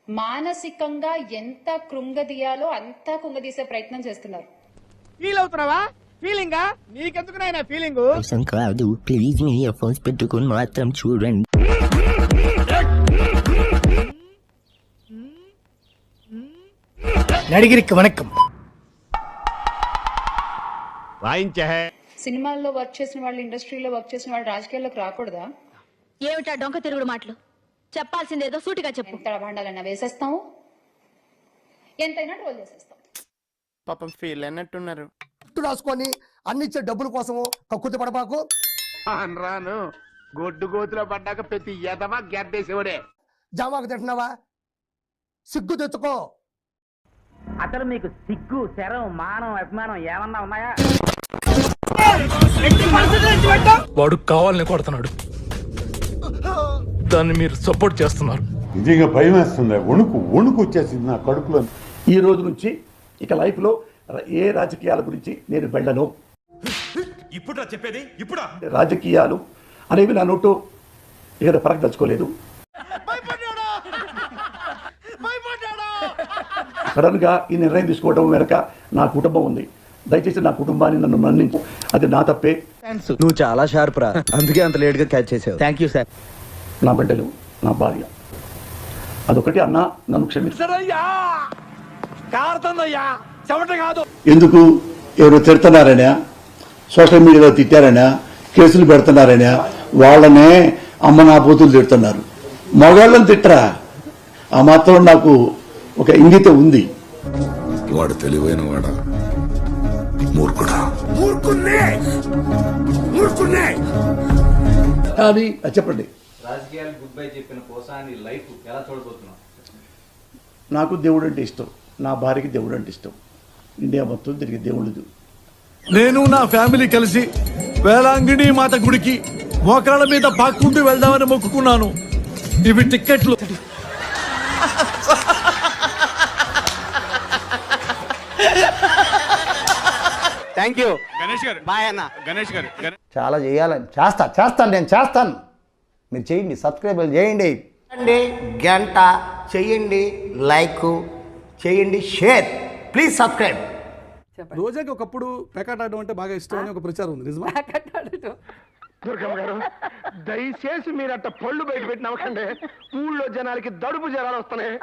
మానసికంగా ఎంత కృంగదీయాలో అంతా కృంగదీసే ప్రయత్నం చేస్తున్నారు. ఫీల్ అవుతున్నావా? ఫీలింగా నీకెందుకు నాయన ఫీలింగ్? కాదు, ప్లీజ్ మీ ఇయర్ ఫోన్స్ పెట్టుకుని మాత్రం చూడండి. నడిగిరికి వణకం. సినిమాల్లో వర్క్ చేసిన వాళ్ళు, ఇండస్ట్రీలో వర్క్ చేసిన వాళ్ళు రాజకీయాల్లోకి రాకూడదా? ఏమిటా డొంక తిరుగుడు మాటలు? చెప్పాల్సిందేదో సూటిగా చెప్పు. ఎంత భాండాలన్నా వేసేస్తాము, ఎంతైనా ట్రోల్ చేసేస్తాం. పాపం ఫీల్ అన్నట్టున్నారు. రాసుకొని అన్నిచ్చే డబ్బుల కోసము కక్కుర్తి పడబాకు. రాను గొడ్డు గోతులో పడ్డాక ప్రతి ఎదవా గెద్దేసేవాడే. జామాకు తింటున్నావా? సిగ్గు తెచ్చుకో. అసలు మీకు సిగ్గు, శరం, మానం, అభిమానం ఏమన్నా ఉన్నాయా? వాడు కావాలని కొడుతున్నాడు, దాన్ని మీరు సపోర్ట్ చేస్తున్నారు. నిజంగా భయం వేస్తుంది. వణుకు వచ్చేసింది నా కడుపులో. ఈ రోజు నుంచి ఇక లైఫ్ లో ఏ రాజకీయాల గురించి నేను వెళ్ళను. ఇప్పుడు చెప్పేది ఇప్పుడు రాజకీయాలు అనేవి నా నోటు ఇక ఫరక్ దలుచుకోలేదు. సడన్ గా ఈ నిర్ణయం తీసుకోవడం వెనక నా కుటుంబం ఉంది. దయచేసి నా కుటుంబాన్ని నన్ను మన్నించు. అది నా తప్పే. నువ్వు చాలా షార్ప్ రా, అందుకే అంత లేట్ గా క్యాచ్ చేసావు. Thank you sir. నా బిడ్డలు, నా భార్య, అదొకటి అన్న నన్ను క్షమించు. ఎందుకు ఎవరు తిడుతున్నారనే, సోషల్ మీడియాలో తిట్టారనే, కేసులు పెడుతున్నారనే వాళ్ళనే అమ్మ నా బూతులు తిడుతున్నారు. మగాళ్ళని తిట్టరా, ఆ మాత్రం నాకు ఒక ఇంగితం ఉంది. వాడు తెలివైన వాడా, మూర్ఖుడా? కానీ చెప్పండి, రాజకీయాలు గుడ్ బై చెప్పిన పోసాని లైఫ్ ఎలా చూడబోతున్నావు? నాకు దేవుడు అంటే ఇష్టం, నా భార్యకి దేవుడు అంటే ఇష్టం. ఇండియా మొత్తం తిరిగి దేవుళ్ళు. నేను నా ఫ్యామిలీ కలిసి వేలాంగిణి మాత గుడికి మోకాళ్ళ మీద పాక్కుంటూ వెళ్దామని మొక్కుకున్నాను. ఇవి టిక్కెట్లు. థ్యాంక్ యూ గణేష్ గారు. బాయ్ అన్న. గణేష్ గారు చాలా చేయాలని నేను చేస్తాను. మీరు చేయండి, సబ్స్క్రైబ్ చేయండి, గంట చేయండి, లైక్ చేయండి, షేర్, ప్లీజ్ సబ్స్క్రైబ్. రోజాకి ఒకప్పుడు పేకాటాడడం అంటే బాగా ఇష్టం అని ఒక ప్రచారం ఉంది. నిజమా? దుర్గమ్మ గారు దయచేసి మీరు అట్ట పళ్ళు బయట పెట్టి నవ్వకండి. ఊళ్ళో జనాలకి దడుపు జనాలు వస్తున్నాయి.